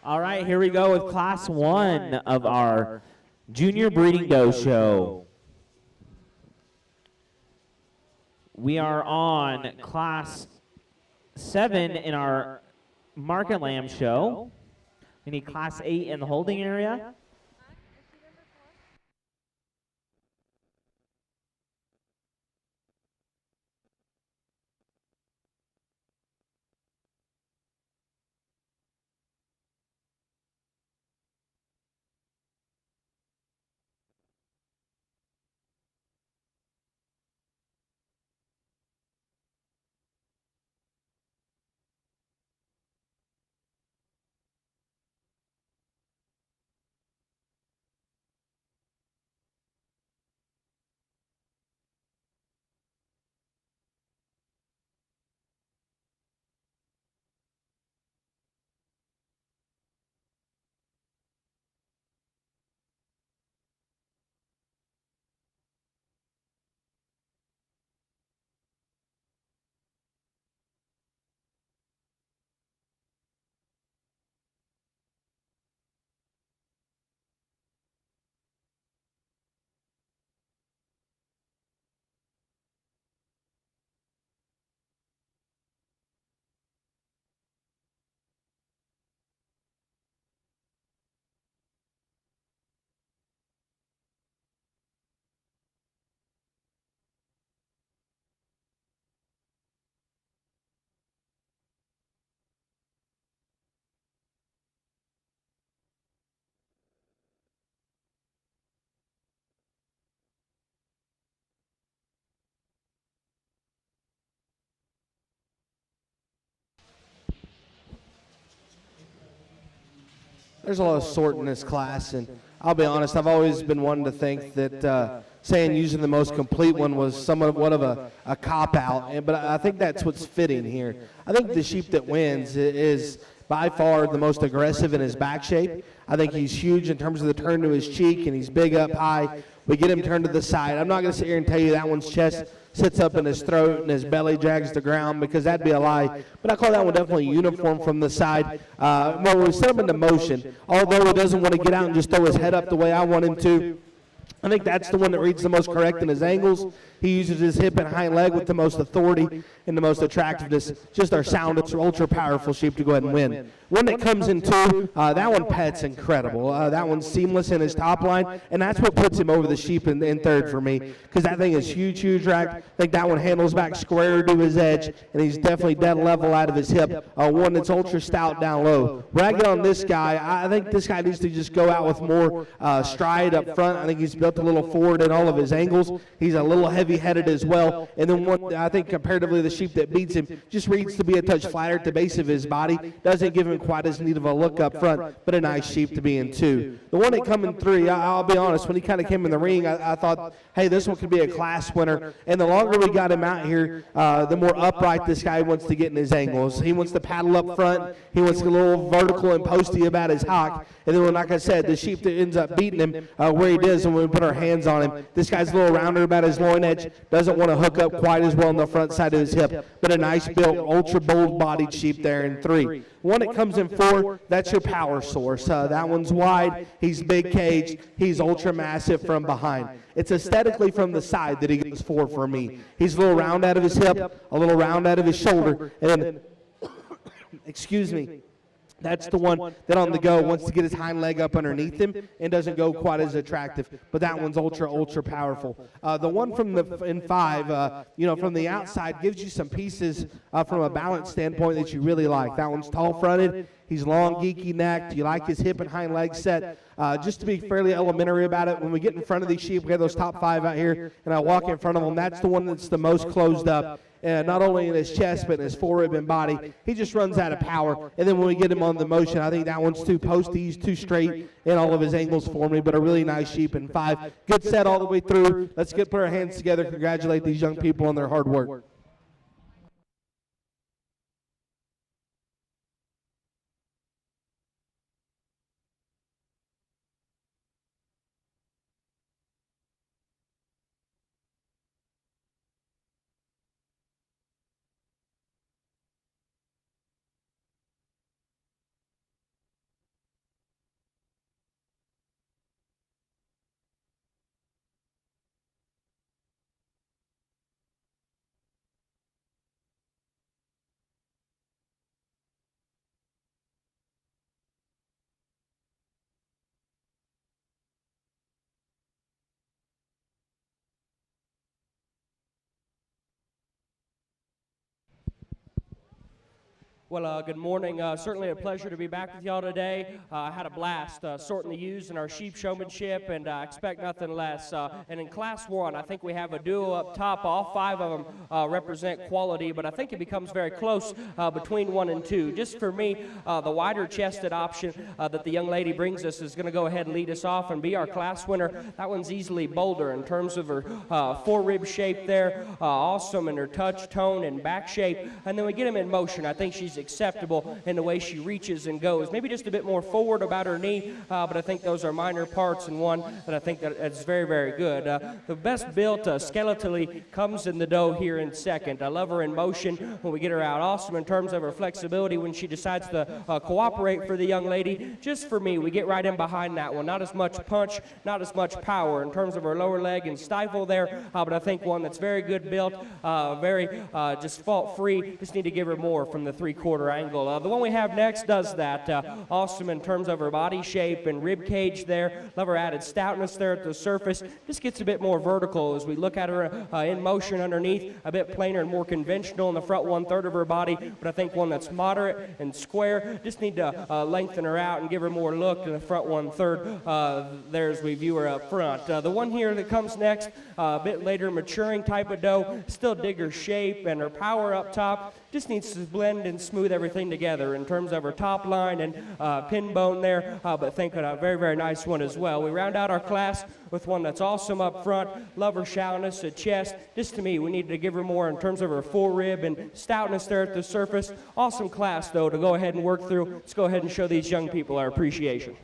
All right, here we go with Class 1 of our Junior Breeding Doe Show. We are on Class 7 in our Market Lamb Show. We need Class 8 in the holding area. There's a lot of sort in this class, and I'll be honest, I've always been one to think that saying using the most complete one was somewhat of a cop-out, but I think that's what's fitting here. I think the sheep that wins is by far the most aggressive in his back shape. I think he's huge in terms of the turn to his cheek, and he's big up high. We get him turned to the side. I'm not going to sit here and tell you that one's chest sits up in his throat and his belly drags the ground, because that'd be a lie. But I call that one definitely uniform from the side. When we set him into motion, although he doesn't want to get out and just throw his head up the way I want him to, I think that's the one that reads the most correct in his angles. He uses his hip and hind leg with the most authority and the most attractiveness. Just our soundest, ultra powerful sheep to go ahead and win. One that comes in two, that one Pet's incredible. That one's seamless in his top line, and that's what puts him over the sheep in third for me, because that thing is huge, huge rack. I think that one handles back square to his edge, and he's definitely dead level out of his hip. One that's ultra stout down low. When I get on this guy, I think this guy needs to just go out with more stride up front. I think he's built a little forward in all of his angles. He's a little heavy-headed as well. And then one, I think comparatively the sheep that beats him just reads to be a touch flatter at the base of his body. Doesn't give him quite as neat of a look up front, but a nice sheep to be in two. The one that come in three, I'll be honest, when he kind of came in the ring, I thought, hey, this one could be a class winner. And the longer we got him out here, the more upright this guy wants to get in his angles. He wants to paddle up front. He wants to get a little vertical and posty about his hock. And then, like I said, the sheep that ends up beating him where he does, and when we put our hands on him, this guy's a little rounder about his loin edge, doesn't want to hook up quite as well on the front side of his hip, but a nice built, ultra bold bodied sheep there in three. One that comes in four, that's your power source. That one's wide, he's big caged, he's ultra massive from behind. It's aesthetically from the side that he gets four for me. He's a little round out of his hip, a little round out of his shoulder, and then, excuse me, that's the one that on the go wants to get his hind leg up underneath him and doesn't go quite as attractive. But that one's ultra, ultra powerful. The one from in five, from the outside gives you some pieces from a balance standpoint that you really like. That one's tall-fronted. He's long, geeky necked. You like his hip and hind leg set. Just to be fairly elementary about it, when we get in front of these sheep, we have those top five out here, and I walk in front of them. That's the one that's the most closed up. Not only in his chest, but in his forerib and body. He just runs out of power. And then when we get him on the motion, I think that one's too posty, too straight in all of his angles for me, but a really nice sheep in five. Good set all the way through. Let's put our hands together, congratulate these young people on their hard work. Well, good morning. Certainly a pleasure to be back with y'all today. I had a blast sorting the ewes in our sheep showmanship, and I expect nothing less. And in Class 1, I think we have a duo up top. All 5 of them represent quality, but I think it becomes very close between 1 and 2. Just for me, the wider-chested option that the young lady brings us is going to go ahead and lead us off and be our class winner. That one's easily bolder in terms of her fore-rib shape there, awesome in her touch, tone, and back shape. And then we get them in motion. I think she's acceptable in the way she reaches and goes. Maybe just a bit more forward about her knee, but I think those are minor parts and one that I think that is very, very good. The best built skeletally comes in the doe here in second. I love her in motion when we get her out. Awesome in terms of her flexibility when she decides to cooperate for the young lady. Just for me, we get right in behind that one. Not as much punch, not as much power in terms of her lower leg and stifle there, but I think one that's very good built, very just fault-free. Just need to give her more from the three-quarter angle. The one we have next does that. Awesome in terms of her body shape and rib cage there. Love her added stoutness there at the surface. Just gets a bit more vertical as we look at her in motion underneath. A bit plainer and more conventional in the front one-third of her body, but I think one that's moderate and square. Just need to lengthen her out and give her more look in the front one-third there as we view her up front. The one here that comes next, a bit later, maturing type of doe. Still dig her shape and her power up top. Just needs to blend and smooth everything together in terms of her top line and pin bone there, but think a very, very nice one as well. We round out our class with one that's awesome up front. Love her shallowness at chest. Just to me, we need to give her more in terms of her full rib and stoutness there at the surface. Awesome class, though, to go ahead and work through. Let's go ahead and show these young people our appreciation.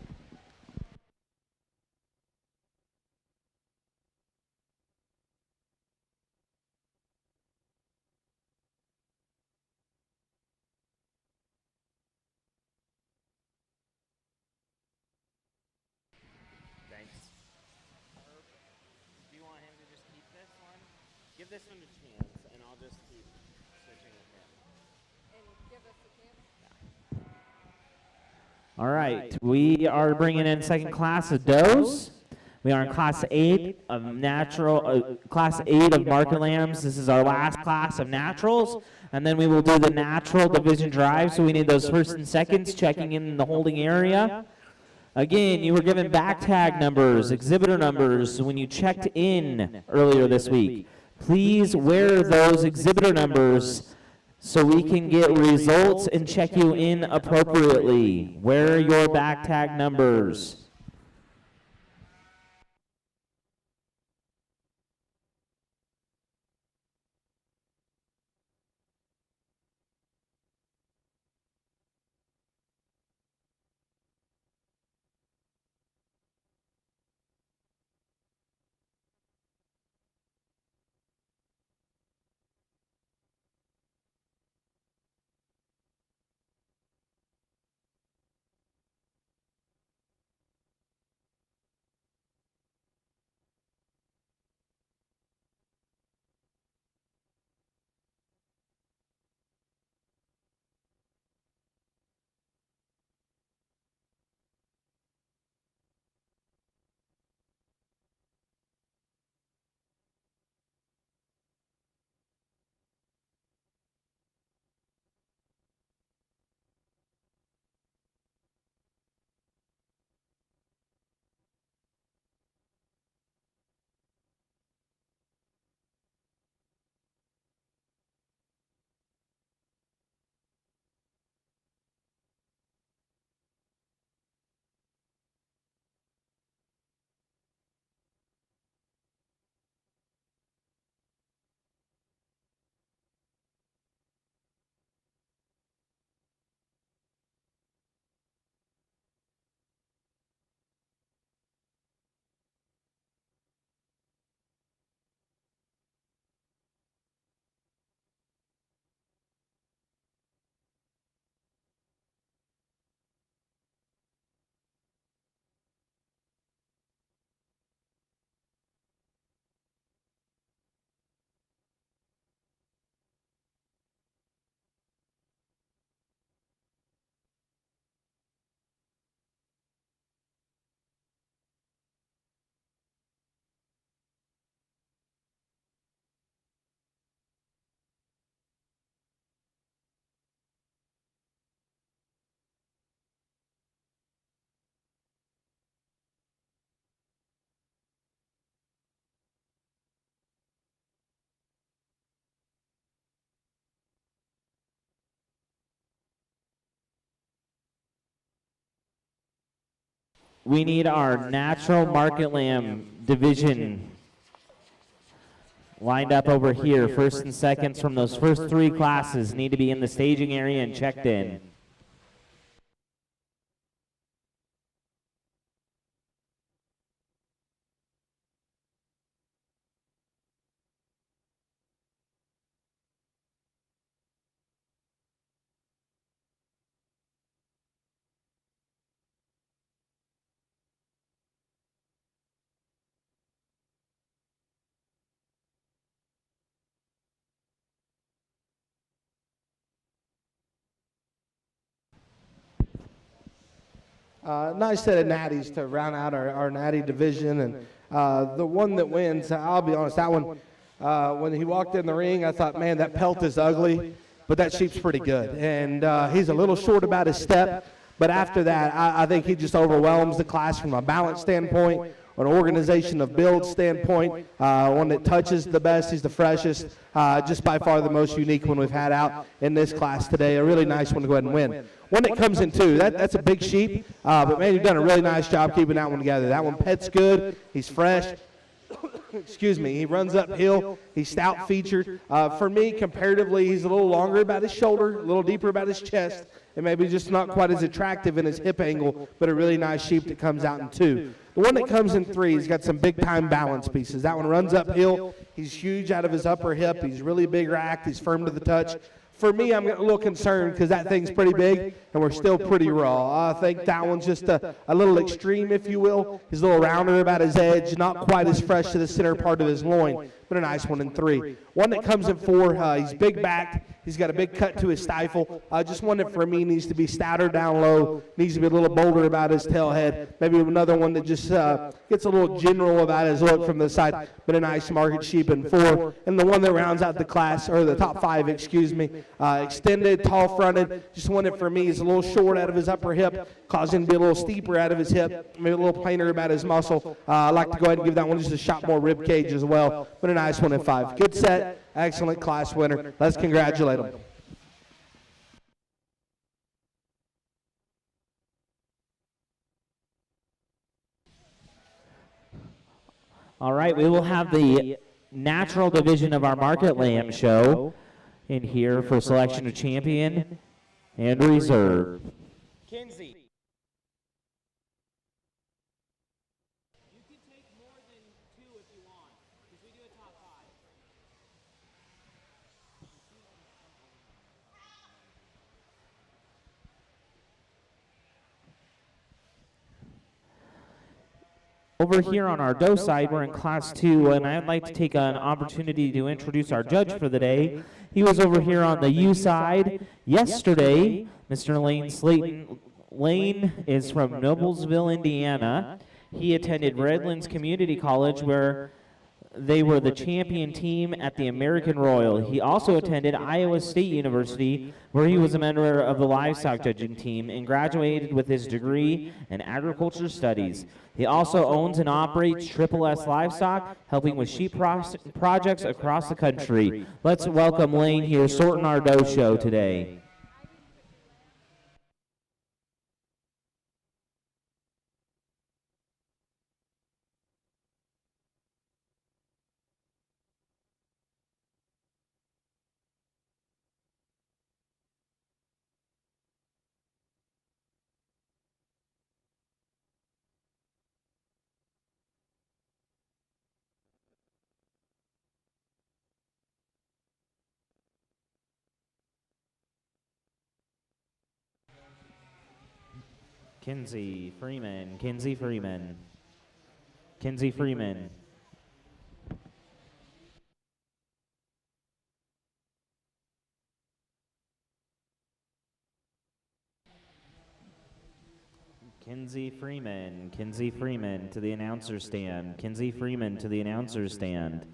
Thanks. Do you want him to just keep this one? Give this one to Chance, and I'll just keep switching with him. And give us a chance. All right, we are bringing in second class of does. We are in class 8 of class 8 of market lambs. This is our last class of naturals, and then we will do the natural division drive. So we need those first and seconds checking in the holding area. Again, you were given back tag numbers, exhibitor numbers when you checked in earlier this week. Please wear those exhibitor numbers so we can get results and check you in appropriately. Wear your back tag numbers. we need our natural market lamb division lined up over here. First and seconds from those first three classes need to be in the staging area and checked in. Nice set of natties to round out our natty division, and the one that wins, I'll be honest, that one, when he walked in the ring, I thought, man, that pelt is ugly, but that sheep's pretty good, and he's a little short about his step, but after that, I think he just overwhelms the class from a balance standpoint, an organization of build standpoint, one that touches the best, he's the freshest, just by far the most unique one we've had out in this class today. A really nice one to go ahead and win. One that comes in two, that's a big sheep, but man, you've done a really nice job keeping that one together. That one pet's good, he's fresh. Excuse me, he runs uphill, he's stout featured. For me, comparatively, he's a little longer about his shoulder, a little deeper about his chest, and maybe just not quite as attractive in his hip angle, but a really nice sheep that comes out in two. The one that comes in three, he's got some big-time balance pieces. That one runs uphill, he's huge out of his upper hip, he's really big racked, he's firm to the touch. For me, I'm a little concerned because that thing's pretty big and we're still pretty raw. I think that one's just a little extreme, if you will. He's a little rounder about his edge, not quite as fresh to the center part of his loin, but a nice one in three. One that comes in four, he's big backed. He's got a big cut to his stifle. Just one that for me needs to be stouter down low, needs to be a little bolder about his tail head. Maybe another one that just gets a little general about his look from the side, but a nice market sheep in four. And the one that rounds out the class, or the top five, excuse me, extended, tall fronted, just one that for me is a little short out of his upper hip, causing him to be a little steeper out of his hip, maybe a little plainer about his muscle. I like to go ahead and give that one just a shot more rib cage as well, but a nice one in five. Good set. Excellent class winner. Let's congratulate him. All right, we will have the natural division of our market lamb show in here for selection of champion and reserve. Kinsey. Over here on our doe side, we're in class 2, and I'd like to take an opportunity to introduce our judge for the day. He was over here on the U side yesterday, Mr. Lane Slayton. Lane is from Noblesville, Indiana. He attended Redlands Community College, where they were the champion team at the American Royal. He also attended Iowa State University, where he was a member of the Livestock judging team and graduated with his degree in agriculture studies. He also owns and operates Triple S Livestock, helping with sheep projects across the country. Let's welcome Lane here, sorting our doe show today. Kinsey Freeman, Kinsey Freeman, Kinsey Freeman. Kinsey Freeman, Kinsey Freeman to the announcer stand, Kinsey Freeman to the announcer stand.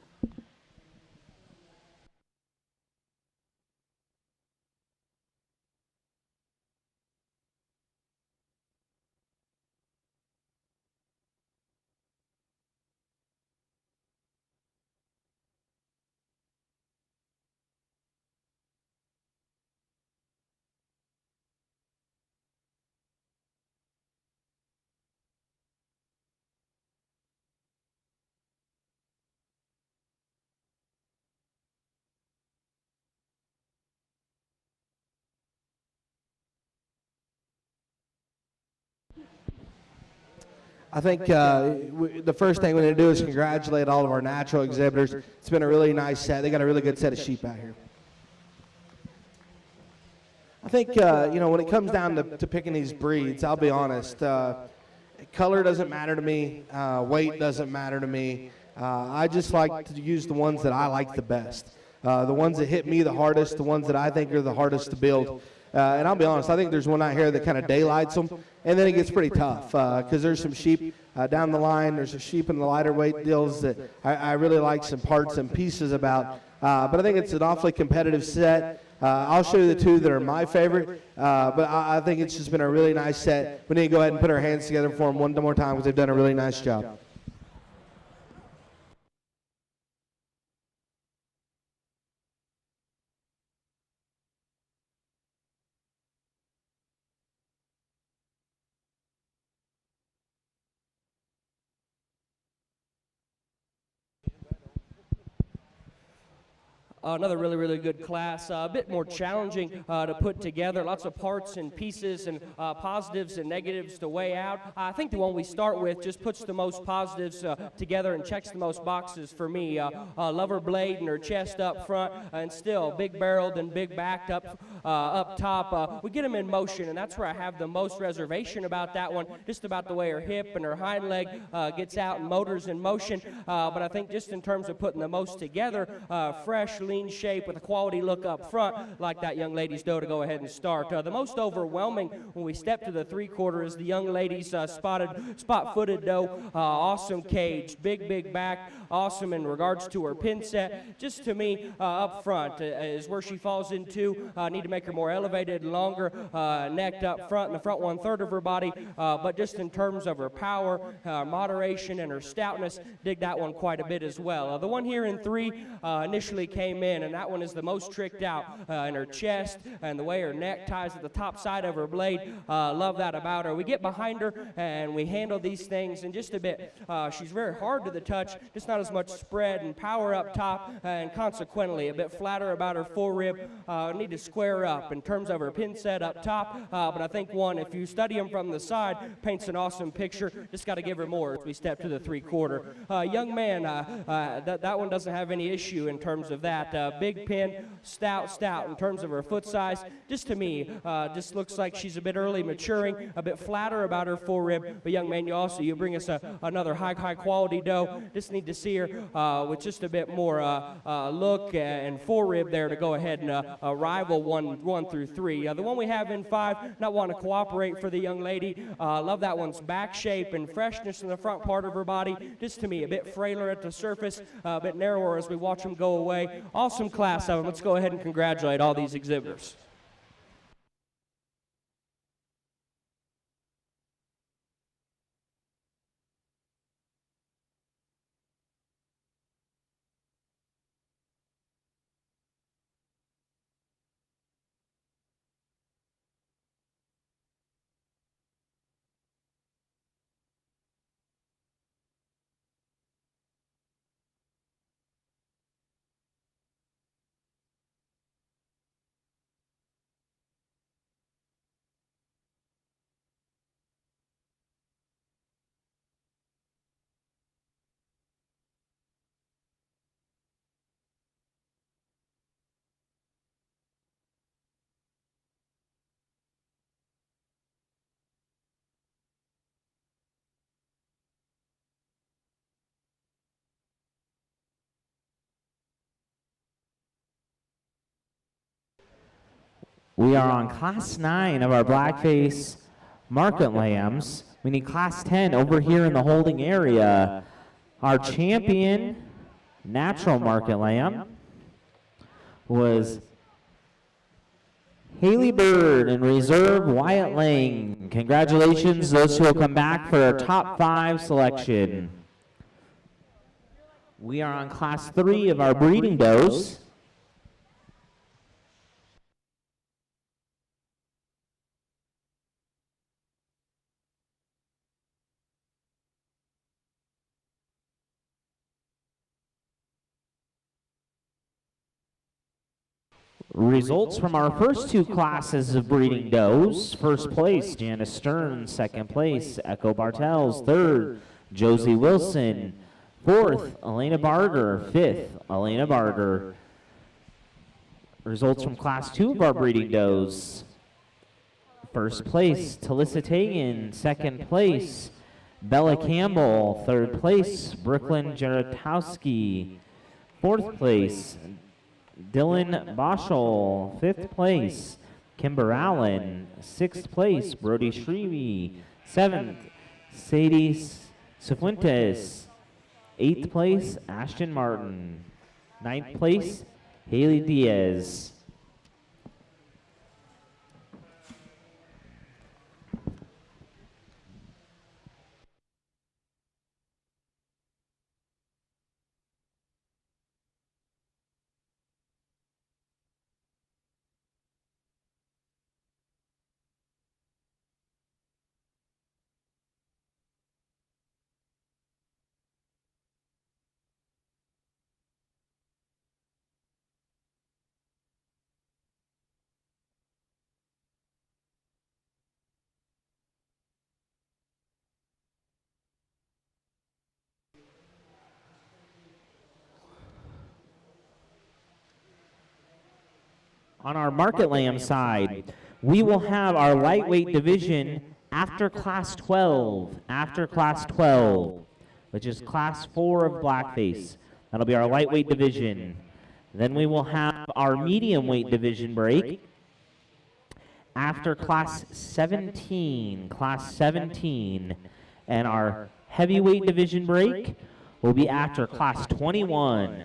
I think the first thing we need to do is congratulate all of our natural exhibitors. It's been a really nice set. They got a really good set of sheep out here. I think, when it comes down to picking these breeds, I'll be honest, color doesn't matter to me, weight doesn't matter to me. I just like to use the ones that I like the best. The ones that hit me the hardest, the ones that I think are the hardest to build. And I'll be honest, I think there's one out here that kind of daylights them, and then it gets pretty tough because there's some sheep down the line. There's a sheep in the lighter weight deals that I really like some parts and pieces about. But I think it's an awfully competitive set. I'll show you the two that are my favorite, but I think it's just been a really nice set. We need to go ahead and put our hands together for them one more time because they've done a really nice job. Another really, really good class, a bit more challenging to put together, lots of parts and pieces and positives and negatives to weigh out. I think the one we start with just puts the most positives together and checks the most boxes for me. Lover blade and her chest up front, and still big barreled and big backed up top. We get them in motion, and that's where I have the most reservation about that one, just about the way her hip and her hind leg gets out and motors in motion. But I think just in terms of putting the most together, fresh, lean shape with a quality look up front, like that young lady's doe to go ahead and start. The most overwhelming when we step to the 3/4 is the young lady's spot-footed doe. Awesome cage, big back, awesome in regards to her pin set. Just to me, up front is where she falls into. Need to make her more elevated and longer, necked up front in the front 1/3 of her body. But just in terms of her power, moderation, and her stoutness, dig that one quite a bit as well. The one here in 3 initially came in, and that one is the most tricked out in her chest and the way her neck ties at the top side of her blade. Love that about her. We get behind her and we handle these things in just a bit. She's very hard to the touch, just not as much spread and power up top, and consequently a bit flatter about her forerib. Need to square up in terms of her pin set up top, but I think one, if you study them from the side, paints an awesome picture. Just got to give her more as we step to the 3/4. Young man, that one doesn't have any issue in terms of that. Big pin, stout in terms of her foot size. Just to me, just looks like she's a bit early maturing, a bit flatter about her forerib. But young man, you bring us another high quality doe. Just need to see her with just a bit more look and forerib there to go ahead and rival 1 through 3. The one we have in 5, not want to cooperate for the young lady. Love that one's back shape and freshness in the front part of her body. Just to me, a bit frailer at the surface, a bit narrower as we watch them go away. Awesome class of them. Let's go ahead and congratulate all these exhibitors. We are on class 9 of our blackface market lambs. We need class 10 over here in the holding area. Our champion natural market lamb was Haley Bird and reserve Wyatt Lang. Congratulations, those who will come back for our top 5 selection. We are on class 3 of our breeding does. Results from our first two classes of breeding does. First place, Janice Stern. Second place, Echo Bartels. Third, Josie Wilson. Fourth, Elena Barger. Fifth, Elena Barger. Results from class 2 of our breeding does. First place, Talissa Tagan. Second place, Bella Campbell. Third place, Brooklyn Jaratowski. Fourth place, Dylan Boschel. Fifth place, Kimber Allen. Sixth place, Brody Shrevey. Seventh, Sadie Cifuentes. Eighth place, Ashton Martin. Ninth place, Haley Diaz. On our market lamb side, we will have our lightweight division after class 12, which is class 4 of blackface. That'll be our lightweight division. Then we will have our medium weight division break after class 17, and our heavyweight division break will be after class 21.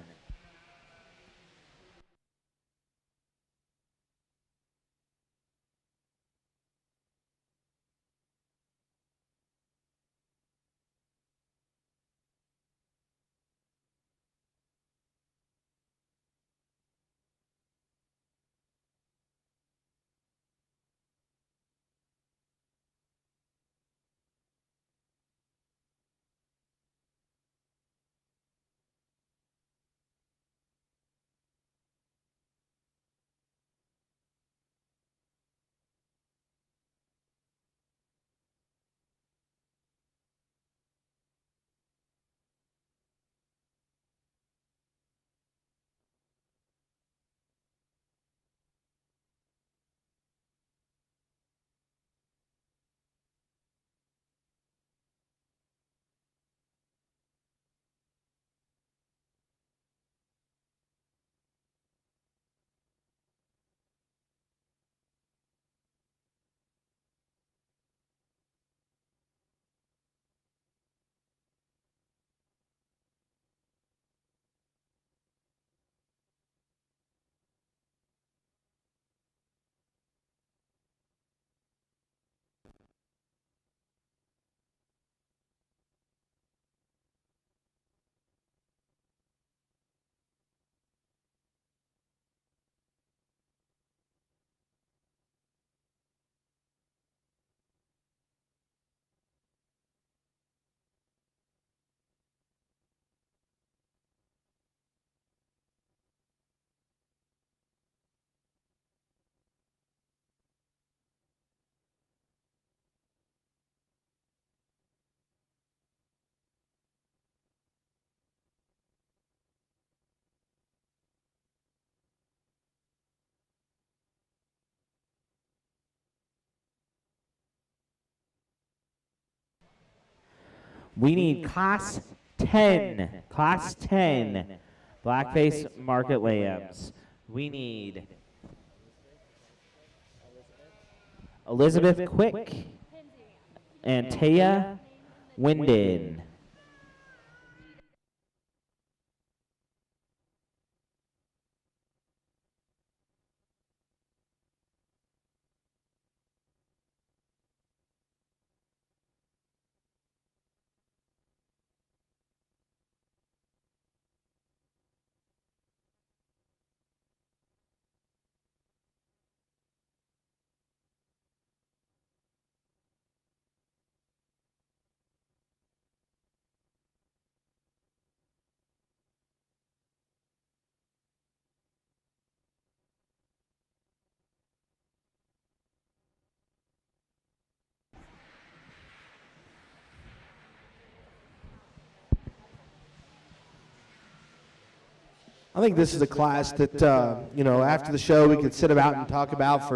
We need class 10, blackface market lambs. We need Elizabeth Quick and Taya Winden. I think this is a class that, you know, after the show we could sit about and talk about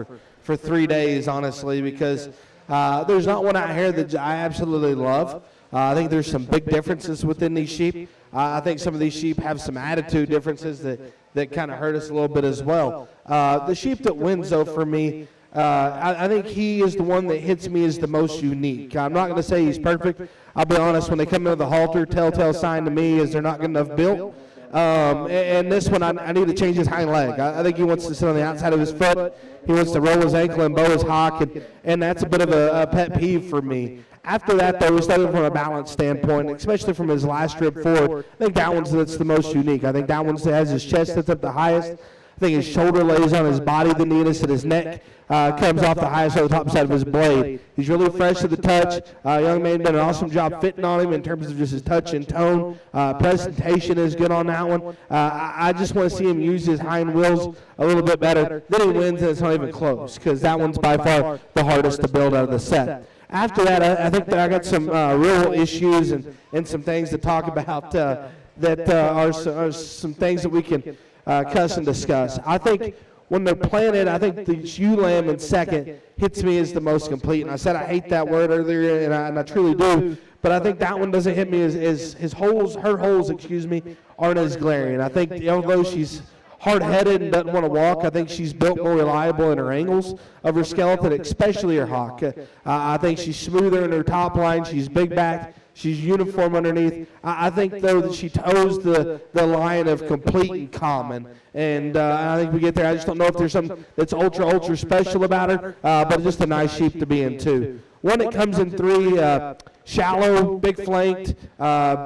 for 3 days, honestly, because there's not one out here that I absolutely love. I think there's some big differences within these sheep. I think some of these sheep have some attitude differences that kind of hurt us a little bit as well. The sheep that wins, though, for me, I think he is the one that hits me as the most unique. I'm not going to say he's perfect. I'll be honest, when they come into the halter, telltale sign to me is they're not good enough built. And this one, I need to change his hind leg. I think he wants to sit on the outside of his foot. He wants to roll his ankle and bow his hock, and that's a bit of a pet peeve for me. After that, though, we started from a balance standpoint, especially from his last rib forward. I think that one's that's the most unique. I think that one has his chest that's up the highest. I think his shoulder lays on his body the neatest, and his neck comes off the highest on the top side of his blade. He's really fresh to the touch. Young man did an awesome job fitting on him in terms of just his touch and tone. Presentation is good on that one. I just want to see him use his hind wheels a little bit better. Then he wins, and it's not even close, because that one's by far the hardest to build out of the set. After that, I think that I got some real issues and some things to talk about that are some things that we can cuss and discuss. I think when they're planted, I think the ewe lamb in second hits me as the most complete. And I said I hate that word earlier, and I truly do. But I think that one doesn't hit me as her holes, aren't as glaring. I think although she's hard-headed and doesn't want to walk, I think she's built more reliable in her angles of her skeleton, especially her hock. I think she's smoother in her top line. She's big-backed. She's uniform underneath. I think, though, that she toes the line of complete and common. And I think we get there. I just don't know if there's something that's ultra special about her, but just a nice sheep to be in, too. One that comes in 3, shallow, big flanked,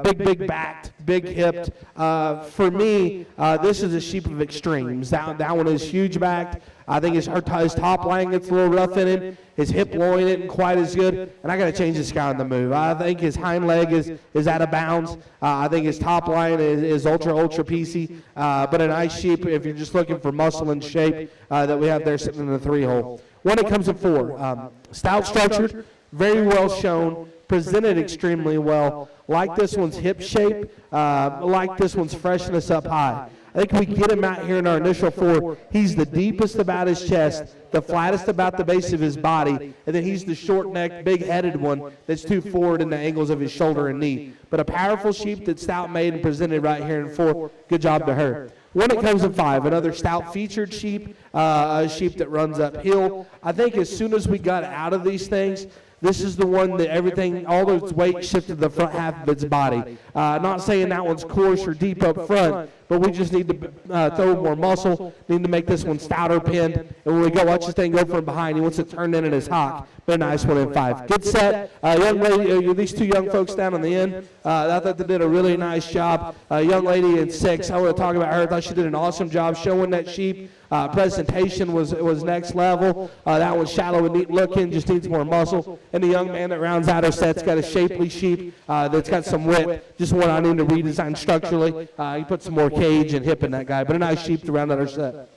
big backed, big hipped. For me, this is a sheep of extremes. That one is huge backed. I think his top line gets a little rough in him. His hip loin isn't quite as good. And I got to change this guy on the move. I think his hind leg is out of bounds. I think his top line is ultra piecey. But a nice sheep if you're just looking for muscle and shape that we have there sitting in the 3-hole. One that comes in 4. Stout structured, very well shown, presented extremely well. Like this one's hip shape, like this one's freshness up high. I think we get him out here in our initial 4. He's the deepest about his chest, the flattest about the base of his body, and then he's the short-necked, big-headed one that's too forward in the angles of his shoulder and knee. But a powerful sheep that's stout made and presented right here in 4. Good job to her. One that comes in 5, another stout featured sheep, a sheep that runs uphill. I think as soon as we got out of these things, this is the one that everything, all its weight shifted to the front half of its body. Not saying that one's coarse or deep up front, but we just need to throw more muscle, need to make this one stouter pinned. And when we go, watch this thing go from behind. He wants to turn in at his hock. But a nice one in 5. Good set. Young lady, these 2 young folks down on the end, I thought they did a really nice job. Young lady in 6, I want to talk about her. I thought she did an awesome job showing that sheep. Presentation was next level. That one's shallow and neat looking, just needs more muscle. And the young man that rounds out her set's got a shapely sheep that's got some width. Just one I need to redesign structurally. He put some more cage and hip in that guy, but a nice sheep to round out her set.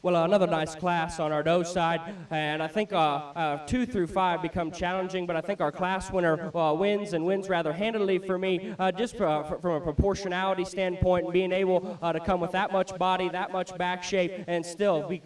Well, another nice class on our doe side, and I think 2 through 5 become challenging, but I think our class winner wins rather handily for me, just from a proportionality standpoint, and being able to come with that much body, that much back shape, and still be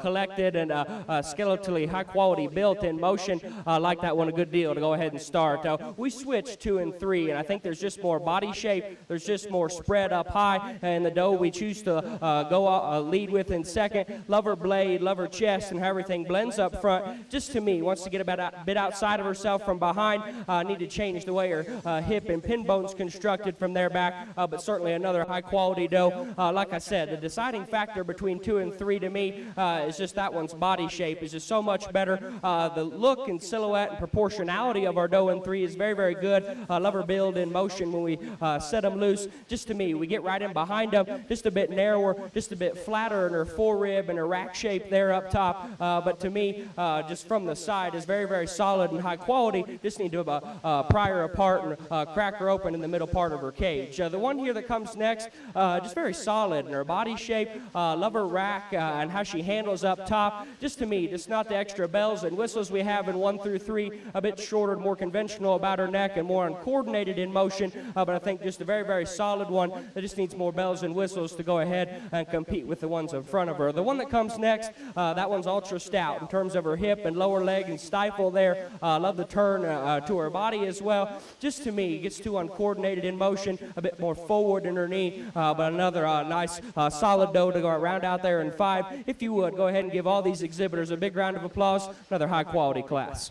collected and skeletally high quality built in motion. Like that one a good deal to go ahead and start. We switched 2 and 3, and I think there's just more body shape, there's just more spread up high, and the doe we choose to go lead with in second. Love her blade, love her chest, and how everything blends up front. Just to me, wants to get a bit outside of herself from behind. Need to change the way her hip and pin bone's constructed from there back, but certainly another high-quality doe. Like I said, the deciding factor between 2 and 3 to me is just that one's body shape is just so much better. The look and silhouette and proportionality of our doe in 3 is very, very good. Love her build in motion when we set them loose. Just to me, we get right in behind them, just a bit narrower, just a bit flatter in her forearm, rib and a rack shape there up top, but to me, just from the side, is very, very solid and high quality. Just need to pry her apart and crack her open in the middle part of her cage. The one here that comes next, just very solid in her body shape. Love her rack and how she handles up top. Just to me, just not the extra bells and whistles we have in 1 through 3, a bit shorter, more conventional about her neck and more uncoordinated in motion, but I think just a very, very solid one that just needs more bells and whistles to go ahead and compete with the ones in front of her. The one that comes next, that one's ultra stout in terms of her hip and lower leg and stifle there. Love the turn to her body as well. Just to me, gets too uncoordinated in motion, a bit more forward in her knee, but another nice solid doe to go around out there in 5. If you would, go ahead and give all these exhibitors a big round of applause. Another high quality class.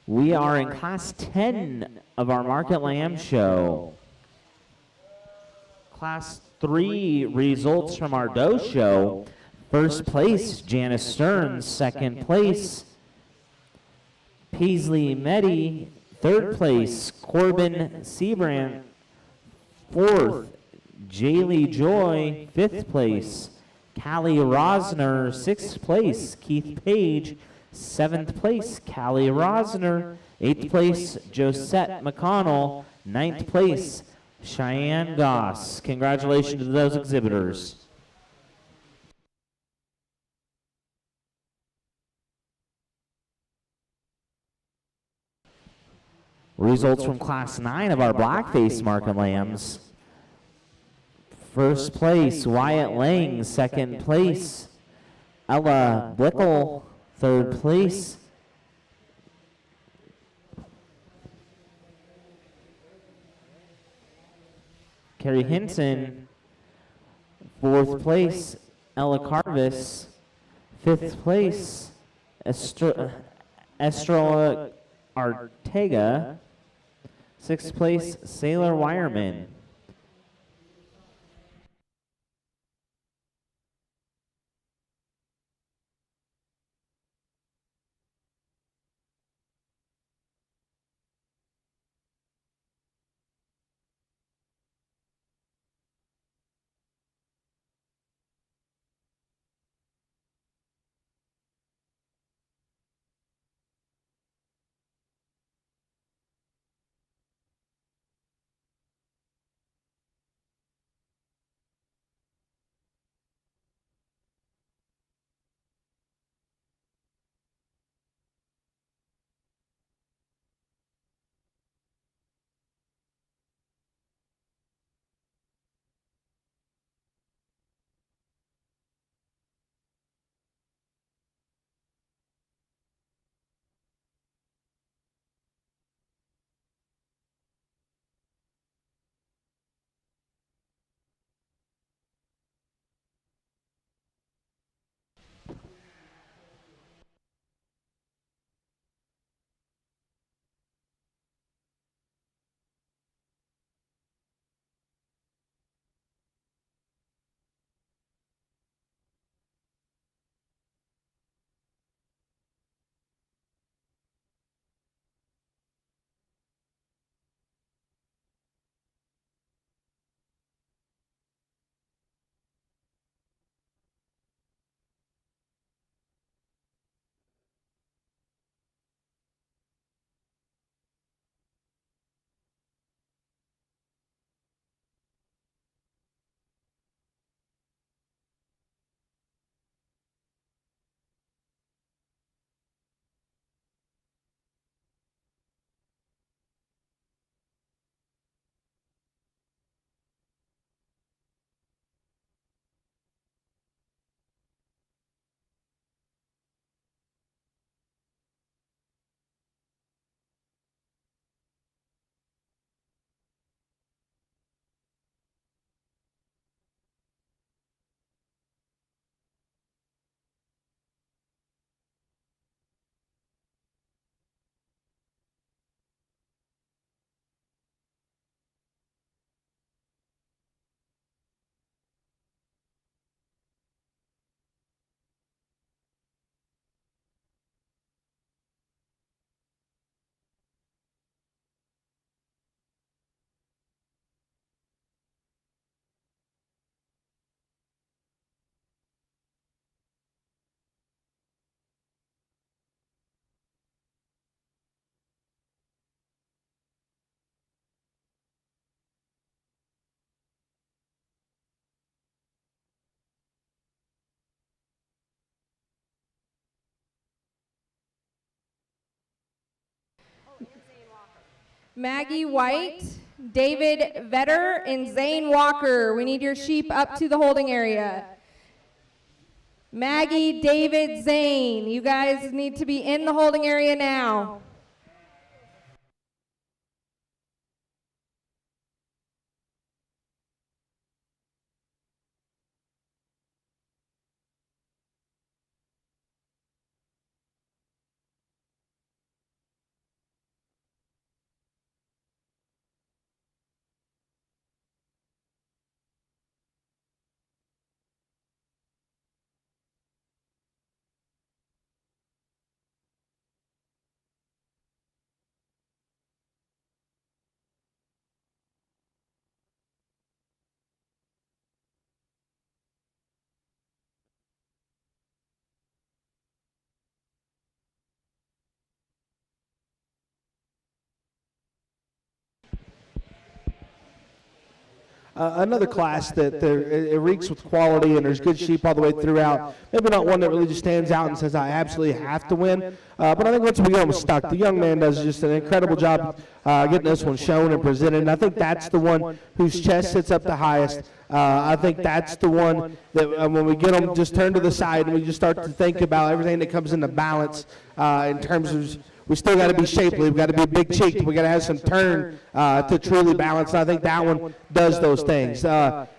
We are in Class 10 of our Market Lamb Show. Class 3 results from our doe show. First place, Janice Stearns. Second place, Paisley Meddy. Third place, Corbin Seabrand. Fourth, Jaylee Joy. Fifth place, Callie Rosner. Sixth place, Keith Page. Seventh place, Callie Rosner. Eighth place, Josette McConnell. Ninth place, Cheyenne Goss. Congratulations to those exhibitors. Results from Class 9 of our Blackface Market Lambs. First place, Wyatt Lang. Second place, Ella Blickel. Third place, Carrie Hinton. Fourth place, Ella Carvis. 5th place, Estrella Artega. 6th place, Sailor Wireman. Maggie White, David Vetter, and Zane Walker. We need your sheep up to the holding area. Maggie, David, Zane, you guys need to be in the holding area now. Another class that it reeks with quality, and there's good sheep all the way throughout. Maybe not one that really just stands out and says, I absolutely have to win. But I think once we go with Stuck, the young man does just an incredible job getting this one shown and presented. And I think that's the one whose chest sits up the highest. I think that's the one that when we get them just turned to the side and we just start to think about everything that comes into balance in terms of we still got to be shapely. We got to be big cheeked. We got to have some turn to truly balance. And I think that one does those things.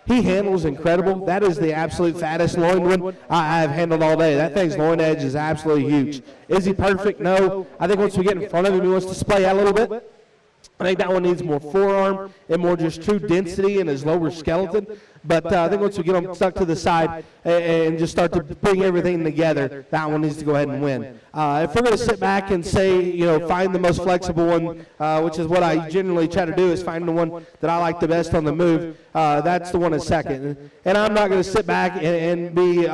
He handles incredible. That is the absolute fattest loin one I've handled all day. That thing's loin edge is absolutely huge. Is he perfect? No. I think once we get in front of him, he wants to splay out a little bit. I think that one needs more forearm and more just true density in his lower skeleton. But I think once we get him stuck to the side and just start to bring everything together, that one needs to go ahead and win. If we're going to sit back and say, find the most flexible one, which is what I generally try to do, is find the one that I like the best on the move, that's the one at second. And I'm not going to sit back and be...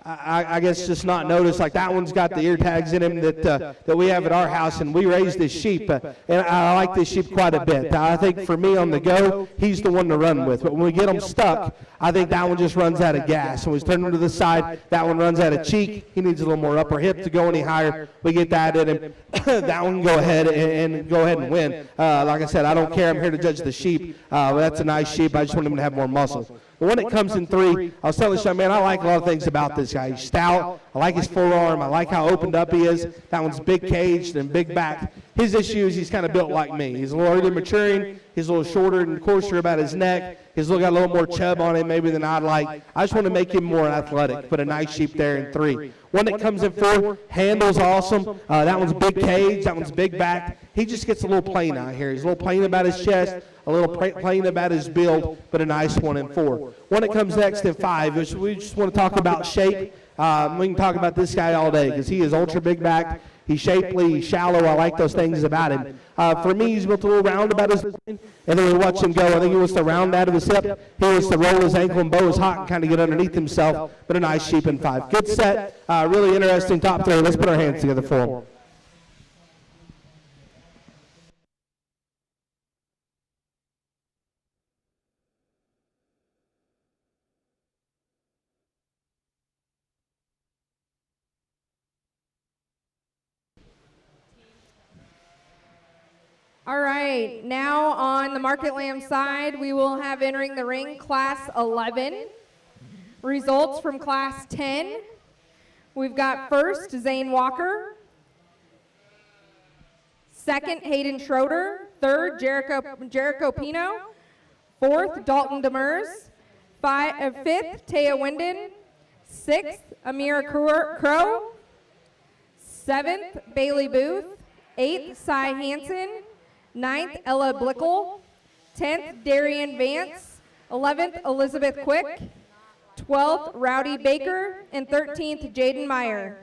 I guess just not notice, like that one's got the ear tags in him that we have at our house, and we raised this sheep, and I like this sheep quite a bit. I think for me on the go, he's the one to run with, but when we get him stuck, I think that one just runs out of gas. When we turn him to the side, that one runs out of cheek. He needs a little more upper hip to go any higher. We get that in him. That one can go ahead and win. Like I said, I don't care. I'm here to judge the sheep. That's a nice sheep. I just want him to have more muscle. But when it comes in 3, I was telling Sean, man, I like a lot of things about this guy. He's stout. I like his forearm. I like how opened up he is. That one's big caged and big back. His issue is he's kind of built like me. He's a little early maturing. He's a little shorter and coarser about his neck. He's got a little more chub on him maybe than I'd like. I just want to make him more athletic. Put a nice sheep there in 3. One that comes in 4, handles awesome. That one's big cage. That one's big back. He just gets a little plain out here. He's a little plain about his chest, a little plain about his build, but a nice one in 4. One that comes next in 5, which we just want to talk about shape. We can talk about this guy all day because he is ultra big back. He's shapely, he's shallow. I like those things about him. For me, he's built a little round about his line, and then we watch him go. I think he wants to round out of his hip. He wants to roll his ankle and bow his hot and kind of get underneath himself, but a nice sheep in 5. Good set, really interesting top 3. Let's put our hands together for him. All right, now on the Market Lamb side, we will have entering the ring Class 11. Results from Class 10. We've got first, Zane Walker. Second, Hayden Schroeder. Third, Jericho Pino. Fourth, Dalton Demers. Fifth, Taya Winden. Sixth, Amira Crow. Seventh, Bailey Booth. Eighth, Cy Hansen. 9th, Ella Blickel. 10th, Darian Vance. 11th, Elizabeth Quick. 12th, Rowdy Baker. And 13th, Jaden Meyer.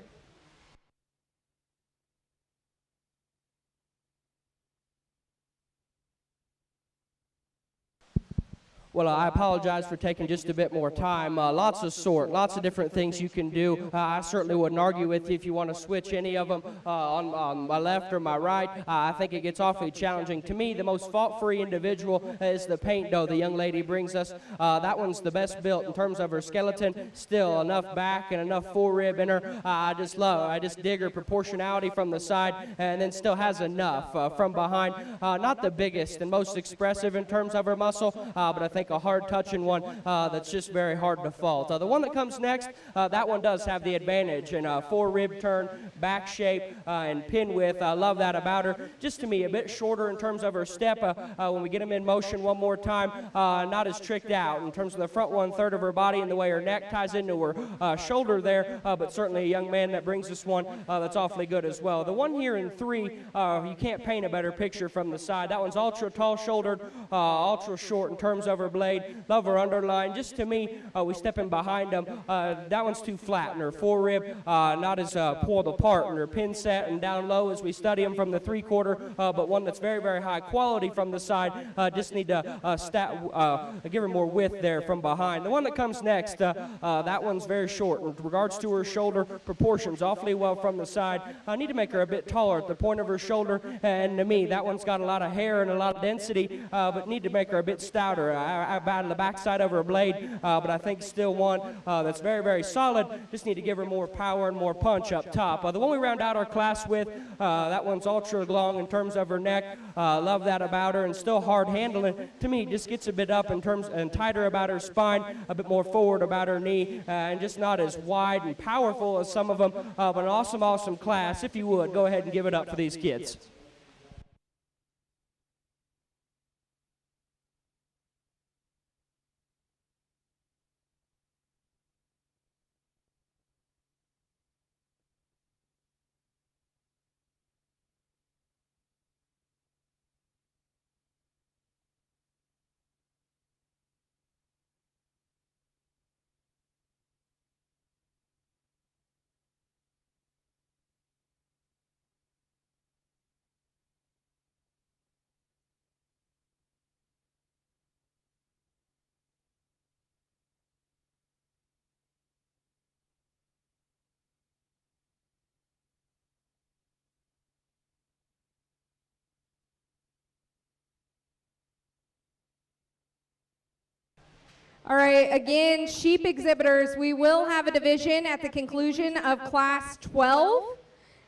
Well, I apologize for taking just a bit more time. Lots of different things you can do. I certainly wouldn't argue with you if you want to switch any of them on my left or my right. I think it gets awfully challenging. To me, the most fault-free individual is the paint doe the young lady brings us. That one's the best built in terms of her skeleton. Still enough back and enough forerib in her. I just dig her proportionality from the side, and then still has enough from behind. Not the biggest and most expressive in terms of her muscle, but I think a hard-touching one that's just very hard to fault. The one that comes next, that one does have the advantage in forerib turn, back shape, and pin width. I love that about her. Just to me, a bit shorter in terms of her step. When we get them in motion one more time, not as tricked out in terms of the front 1/3 of her body and the way her neck ties into her shoulder there, but certainly a young man that brings us one that's awfully good as well. The one here in 3, you can't paint a better picture from the side. That one's ultra tall-shouldered, ultra short in terms of her blade. Love her underline. Just to me, we step in behind them. That one's too flat in her forerib, not as pulled apart in her pin set and down low as we study them from the 3/4, but one that's very, very high quality from the side. Just need to give her more width there from behind. The one that comes next, that one's very short in regards to her shoulder proportions, awfully well from the side. I need to make her a bit taller at the point of her shoulder, and to me, that one's got a lot of hair and a lot of density, but need to make her a bit stouter. out of the backside of her blade, but I think still one that's very, very solid. Just need to give her more power and more punch up top. The one we round out our class with, that one's ultra long in terms of her neck. Love that about her, and still hard handling. To me, just gets a bit up in terms and tighter about her spine, a bit more forward about her knee, and just not as wide and powerful as some of them. But an awesome, awesome class. If you would, go ahead and give it up for these kids. All right, again, sheep exhibitors, we will have a division at the conclusion of class 12.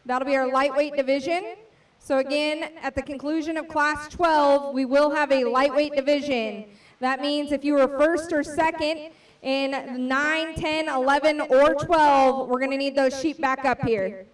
That'll be our lightweight division. So again, at the conclusion of class 12, we will have a lightweight division. That means if you were first or second in 9, 10, 11, or 12, we're gonna need those sheep back up here.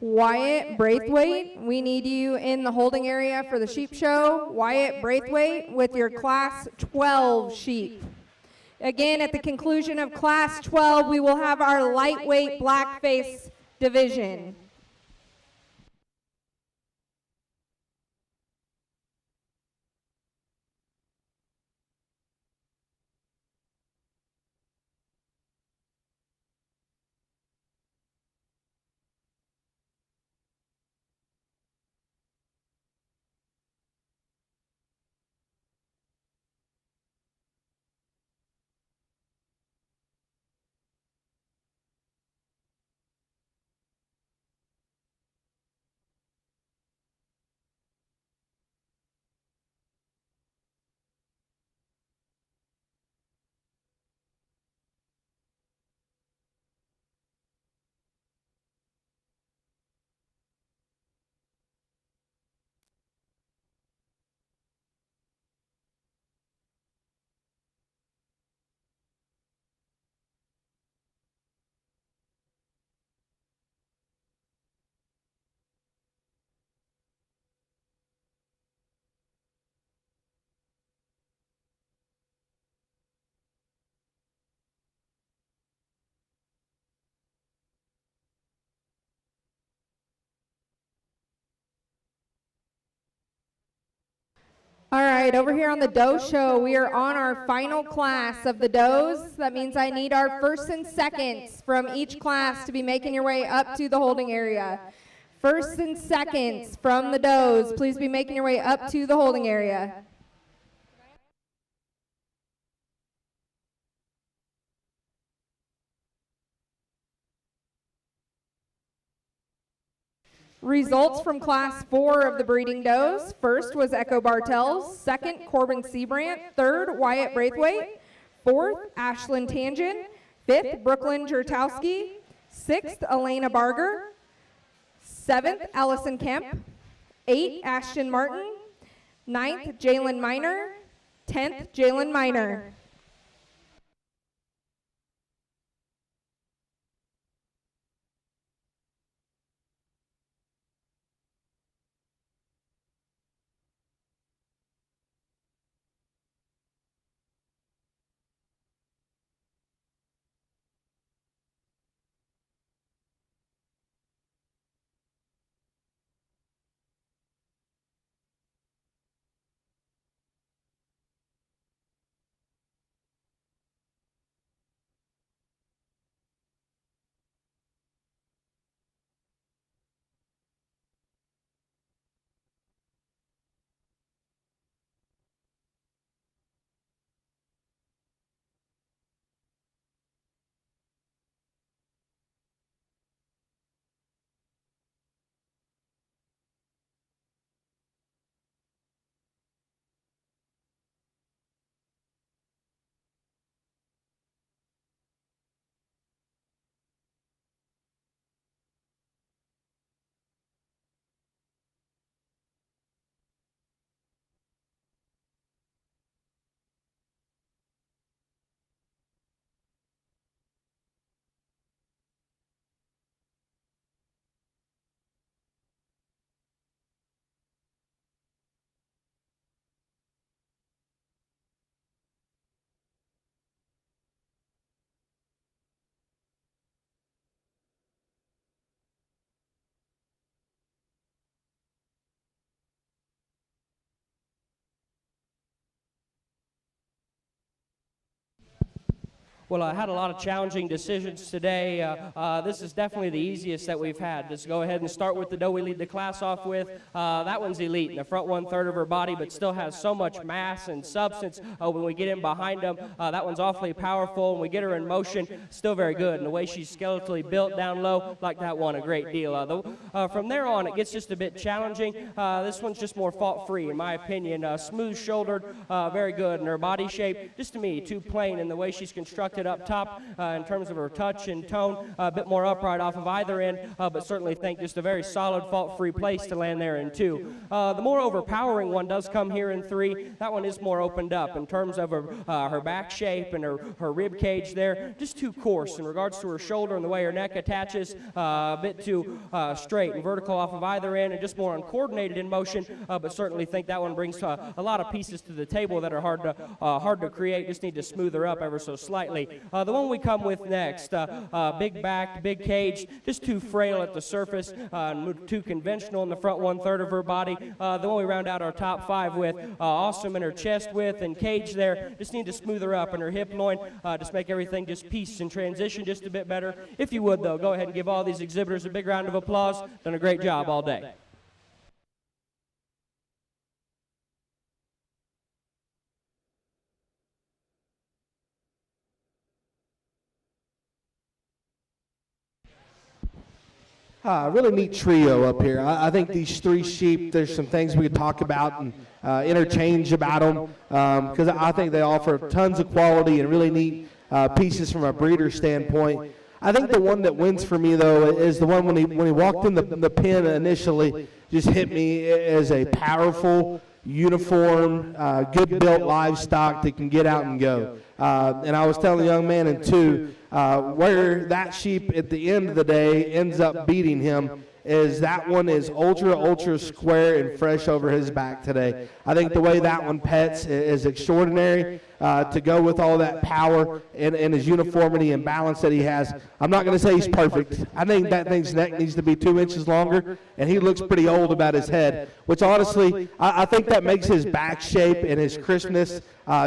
Wyatt Braithwaite, we need you in the holding area for the sheep show. Wyatt Braithwaite with your class 12 sheep. Again, at the conclusion of class 12, we will have our lightweight blackface division. All right, over here on the doe show, we are on our final class of the does. That means I need our firsts and seconds from each class to be making your way up to the holding area. Firsts and seconds from the does, please be making your way up to the holding area. Results from class 4 of the breeding does. First was Echo Bartels. Second, Corbin Seabrant. Third, Wyatt Braithwaite. Fourth, Ashlyn Tangent. Fifth, Brooklyn Jertowski. Sixth, Elena Barger. Seventh, Allison Kemp. Eighth, Ashton Martin. Ninth, Jalen Miner. 10th, Jalen Miner. Well, I had a lot of challenging decisions today. This is definitely the easiest that we've had. Let's go ahead and start with the doe we lead the class off with. That one's elite in the front 1/3 of her body, but still has so much mass and substance when we get in behind them. That one's awfully powerful. When we get her in motion, still very good. And the way she's skeletally built down low, like that one a great deal. From there on, it gets just a bit challenging. This one's just more fault-free, in my opinion. Smooth-shouldered, very good. And her body shape, just to me, too plain in the way she's constructed. market up top in terms of her touch and tone, a bit more upright off of either end, but certainly think just a very solid fault-free place to land there in 2. The more overpowering one does come here in 3. That one is more opened up in terms of her back shape and her rib cage there, just too coarse in regards to her shoulder and the way her neck attaches, a bit too straight and vertical off of either end and just more uncoordinated in motion, but certainly think that one brings a lot of pieces to the table that are hard to create, just need to smooth her up ever so slightly. The one we come with next, big back, big cage, just too frail at the surface, too conventional in the front 1/3 of her body. The one we round out our top 5 with, awesome in her chest width and cage there, just need to smooth her up, and her hip loin, just make everything just piece and transition just a bit better. If you would, though, go ahead and give all these exhibitors a big round of applause. Done a great job all day. Really neat trio up here. I think these 3 sheep, there's some things we could talk about and interchange about them because I think they offer tons of quality and really neat pieces from a breeder standpoint. I think the one that wins for me, though, is the one when he walked in the pen initially, just hit me as a powerful, uniform, good-built livestock that can get out and go. And I was telling the young man in 2, where that sheep at the end of the day ends up beating him is that one is ultra square and fresh over his back today. I think the way that one pets is extraordinary to go with all that power and his uniformity and balance that he has. I'm not going to say he's perfect. I think that thing's neck needs to be 2 inches longer, and he looks pretty old about his head, which honestly, I think that makes his back shape and his crispness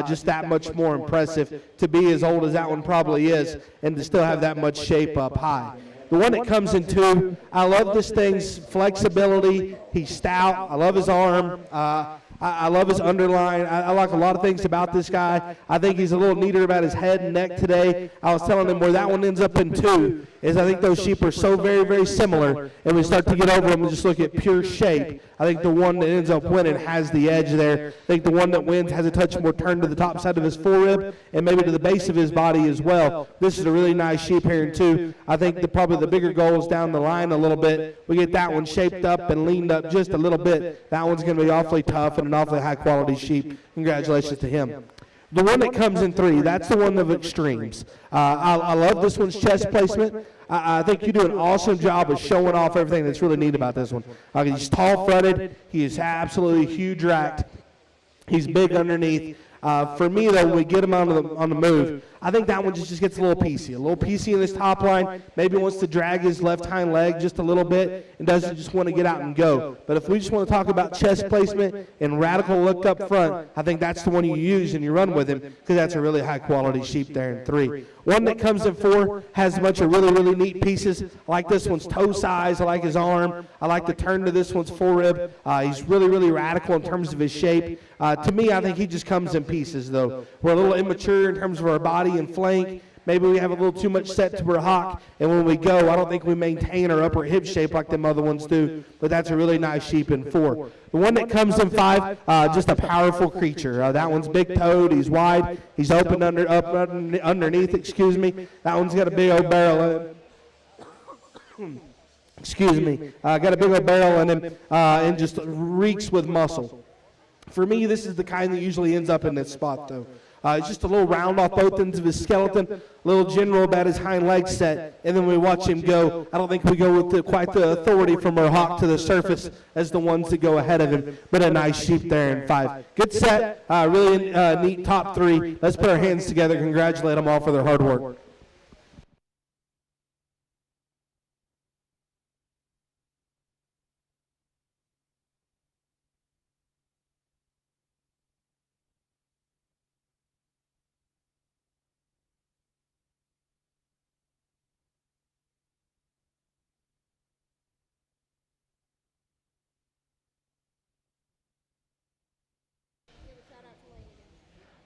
just that much more impressive to be as old as that one probably is and to still have that much shape up high. The one that comes in 2, I love this thing's flexibility. He's stout. I love his arm. I love his underline. I like a lot of things about this guy. I think he's a little neater about his head and neck today. I was telling him where that one ends up in 2 is I think those sheep are so very similar, and we start to get over them and just look at pure shape. I think the one that ends up winning has the edge there. I think the one that wins has a touch more turn to the top side of his forerib and maybe to the base of his body as well. This is a really nice sheep here in 2. I think probably the bigger goal is down the line a little bit. We get that one shaped up and leaned up just a little bit. That one's going to be awfully tough and an awfully high quality sheep. Congratulations to him. The one that comes in 3, that's the one of extremes. I love this one's chest placement. I think you do an awesome job of showing off everything that's really neat about this one. He's tall-fronted. He is absolutely huge racked. He's big underneath. For me, though, when we get him on the move, I think that one just gets a little piecey in his top line. Maybe wants to drag his left hind leg just a little bit and doesn't just want to get out and go. But if we just want to talk about chest placement and radical look up front, I think that's the one you use and you run with him because that's a really high-quality sheep there in 3. One that comes in 4 has a bunch of really neat pieces. I like this one's toe size. I like his arm. I like the turn to this one's forerib. He's really radical in terms of his shape. To me, I think he just comes in pieces, though. We're a little immature in terms of our body and flank. Maybe we have a little too much set to our hock, and when we go, I don't think we maintain our upper hip shape like them other ones do, but that's a really nice sheep in 4. The one that comes in 5, just a powerful creature. That one's big-toed. He's wide. He's open underneath, excuse me. That one's got a big old barrel in him. Excuse me. Got a big old barrel in him and just reeks with muscle. For me, this is the kind that usually ends up in this spot, though. It's just a little round off both ends of his skeleton, a little general about his hind leg set, and then we watch him go. I don't think we go with quite the authority from our hock to the surface as the ones that go ahead of him, but a nice sheep there in 5. Good set, really neat top 3. Let's put our hands together, congratulate them all for their hard work.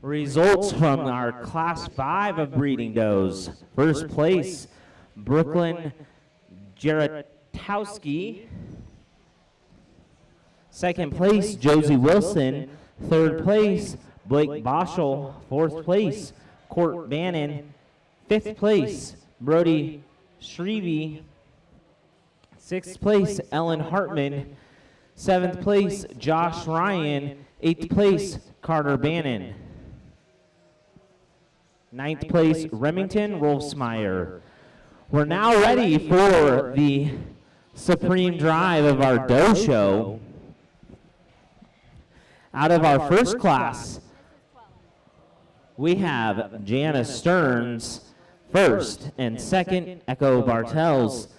Results from our Class 5 of breeding does. First place, Brooklyn Jaratowski. Second place, Josie Wilson. Third place, Blake Boschel. Fourth place, Court Bannon. 5th place, Brody Shrevey. 6th place, Ellen Hartman. 7th place, Josh Ryan. 8th place, Carter Bannon. 9th place, Remington Rolfsmeyer. We're now ready for the supreme drive of our doe show. Out of our first class, we have Janice Stearns first, and second, Echo Bartels.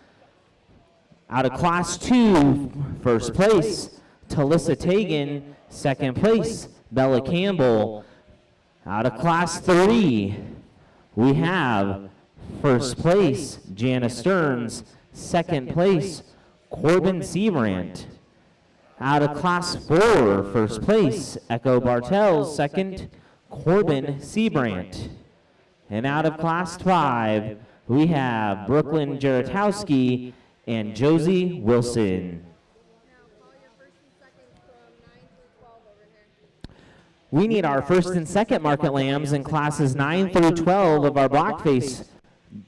Out of class 2, first place, Talissa Tagan. Second place, Bella Campbell. Out of class 3, we have first place, Janice Stearns. Second place, Corbin Seabrant. Out of class 4, first place, Echo Bartels. Second, Corbin Seabrant. And out of class 5, we have Brooklyn Jaratowski and Josie Wilson. We need our first and second market lambs in classes 9 through 12 of our blockface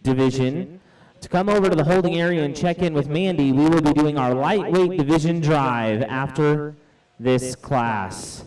division to come over to the holding area and check in with Mandy. We will be doing our lightweight division drive after this class.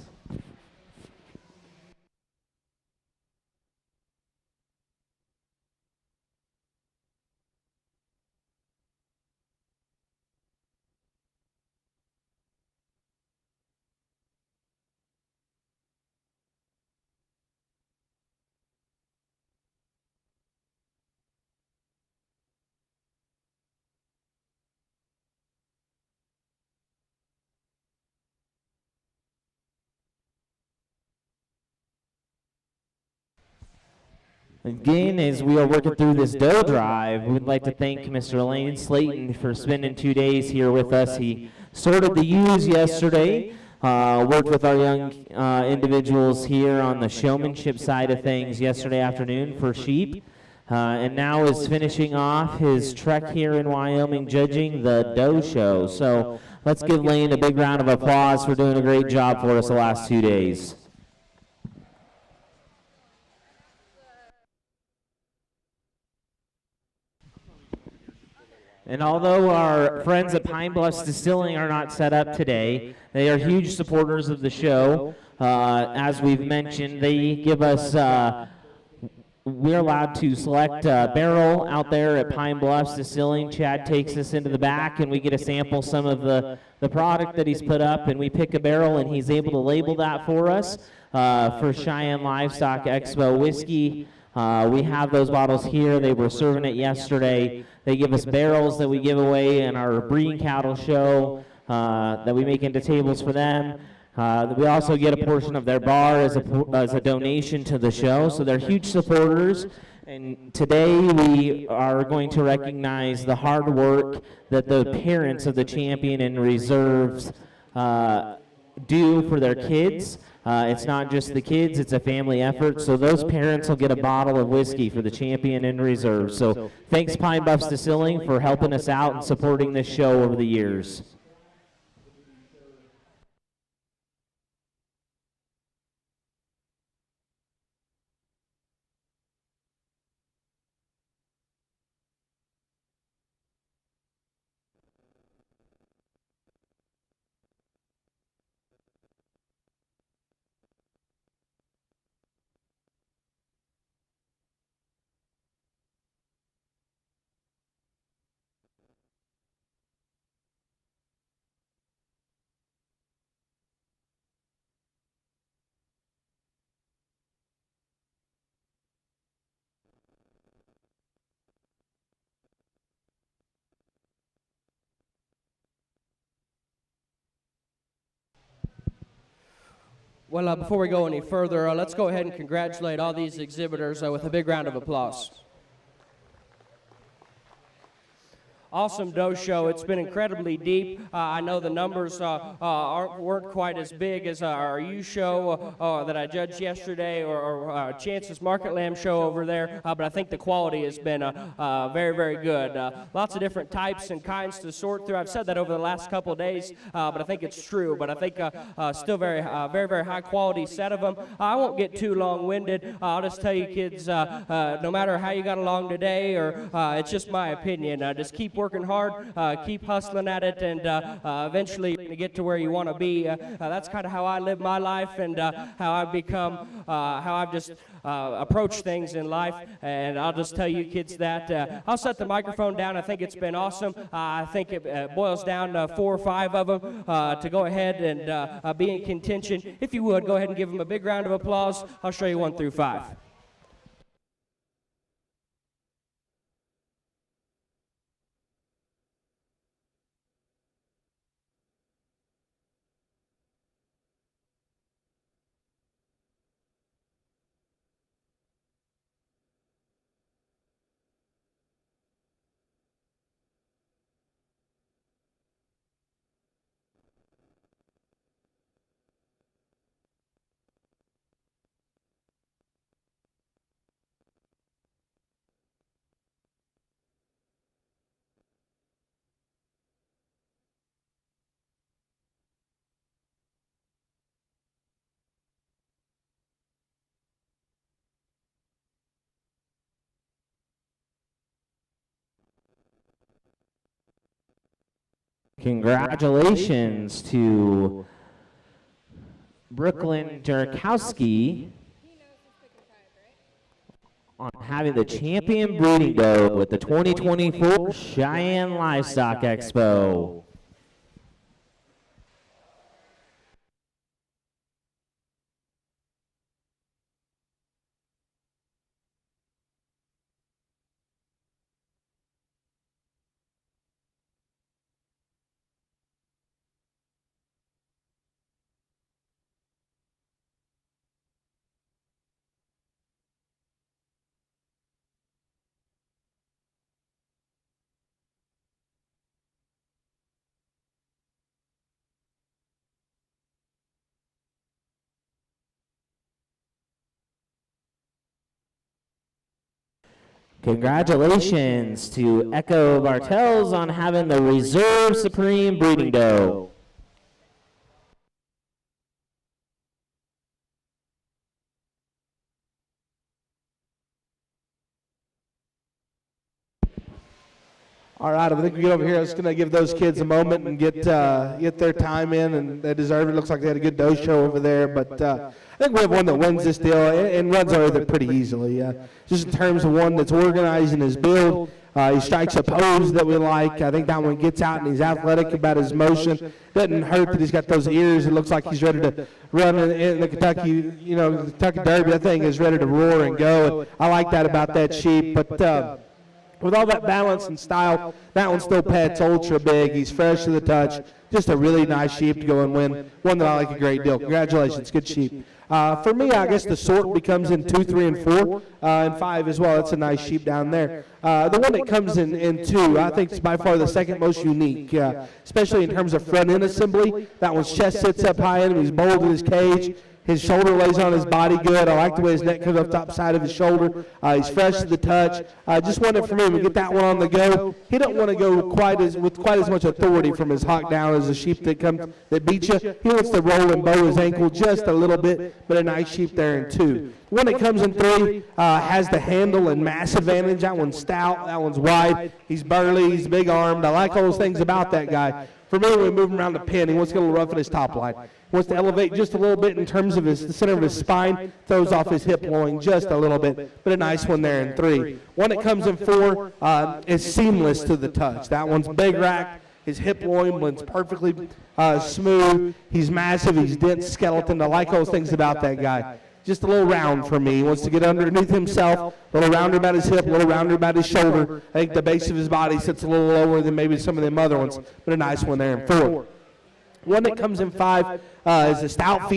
Again, as we are working through this doe drive, we'd like to thank Mr. Lane Slayton for spending 2 days here with us. He sorted the ewes yesterday, worked with our young individuals here on the showmanship side of things yesterday afternoon for sheep, and now is finishing off his trek here in Wyoming judging the doe show. So let's give Lane a big round of applause for doing a great job for us the last 2 days. And although our friends at Pine Bluffs Distilling are not set up today, they are huge supporters of the show. As we've mentioned, they give us, we're allowed to select a barrel out there at Pine Bluffs Distilling. Chad takes us into the back and we get to sample some of the product that he's put up, and we pick a barrel and he's able to label that for us for Cheyenne Livestock Expo whiskey. We have those bottles here. They were serving it yesterday. They give us barrels that we give away in our breeding cattle show that we make into tables for them. We also get a portion of their bar as a donation to the show, so they're huge supporters. And today we are going to recognize the hard work that the parents of the champion and reserves do for their kids. It's not just the kids, it's a family effort. So those parents will get a bottle of whiskey for the champion and reserve. So thanks Pine Bluffs Distilling for helping us out and supporting this show over the years. Well, before we go any further, let's go ahead and congratulate all these exhibitors with a big round of applause. awesome doe show. It's been incredibly deep. I know the numbers weren't quite as big as our youth show that I judged yesterday or Chance's Market Lamb show over there, but I think the quality has been very, very good. Lots of different types and kinds to sort through. I've said that over the last couple of days, but I think it's true. But I think still very, very high quality set of them. I won't get too long-winded. I'll just tell you kids, no matter how you got along today, or it's just my opinion, just keep working hard, keep hustling at it, and eventually you're going to get to where you want to be. That's kind of how I live my life, and how I've become, how I've just approached things in life. And I'll just tell you kids that. I'll set the microphone down. I think it's been awesome. I think it boils down to 4 or 5 of them to go ahead and be in contention. If you would, go ahead and give them a big round of applause. I'll show you 1 through 5. Congratulations to Brooklyn Jarkowski on having the champion breeding doe with the 2024 Cheyenne Livestock Expo. Congratulations to Echo Bartels on having the Reserve Supreme breeding doe. All right, I think we get over here. I was going to give those kids a moment and get their time in, and they deserve it. Looks like they had a good doe show over there, but I think we have one that wins this deal and runs over it pretty easily. Just in terms of one that's organized in his build, he strikes a pose that we like. I think that one gets out and he's athletic about his motion. Doesn't hurt that he's got those ears. It looks like he's ready to run in the Kentucky, the Kentucky Derby. I think is ready to roar and go. And I like that about that sheep, but. With all that balance and style, that one still pets ultra big. He's fresh to the touch. Just a really nice sheep to go and win. One that I like a great deal. Congratulations, good sheep. For me, I guess the sort becomes in 2, 3, and 4, and 5 as well. It's a nice sheep down there. The one that comes in 2, I think is by far the second most unique, especially in terms of front end assembly. That one's chest sits up high in him. He's bold in his cage. His shoulder lays on his body good. I like the way his neck comes up top side of his shoulder. He's fresh to the touch. Just wanted for him to get that one on the go. He don't want to go with quite as much authority from his hock down as a sheep that beats you. He wants to roll and bow his ankle just a little bit, but a nice sheep there in 2. One that comes in 3 has the handle and mass advantage. That one's stout. That one's wide. He's burly. He's big-armed. I like all those things about that guy. For me, when we move him around the pen, he wants to get a little rough in his top line. He wants to elevate just a little bit in terms of the center of his spine, throws off his hip loin just a little bit, but a nice one there in 3. One that comes in 4 is seamless to the touch. That one's big rack. His hip loin blends perfectly smooth. He's massive. He's dense skeleton. I like those things about that guy. Just a little round for me. He wants to get underneath himself, a little rounder about his hip, a little rounder about his shoulder. I think the base of his body sits a little lower than maybe some of them other ones, but a nice one there in 4. One that comes in 5 is a stout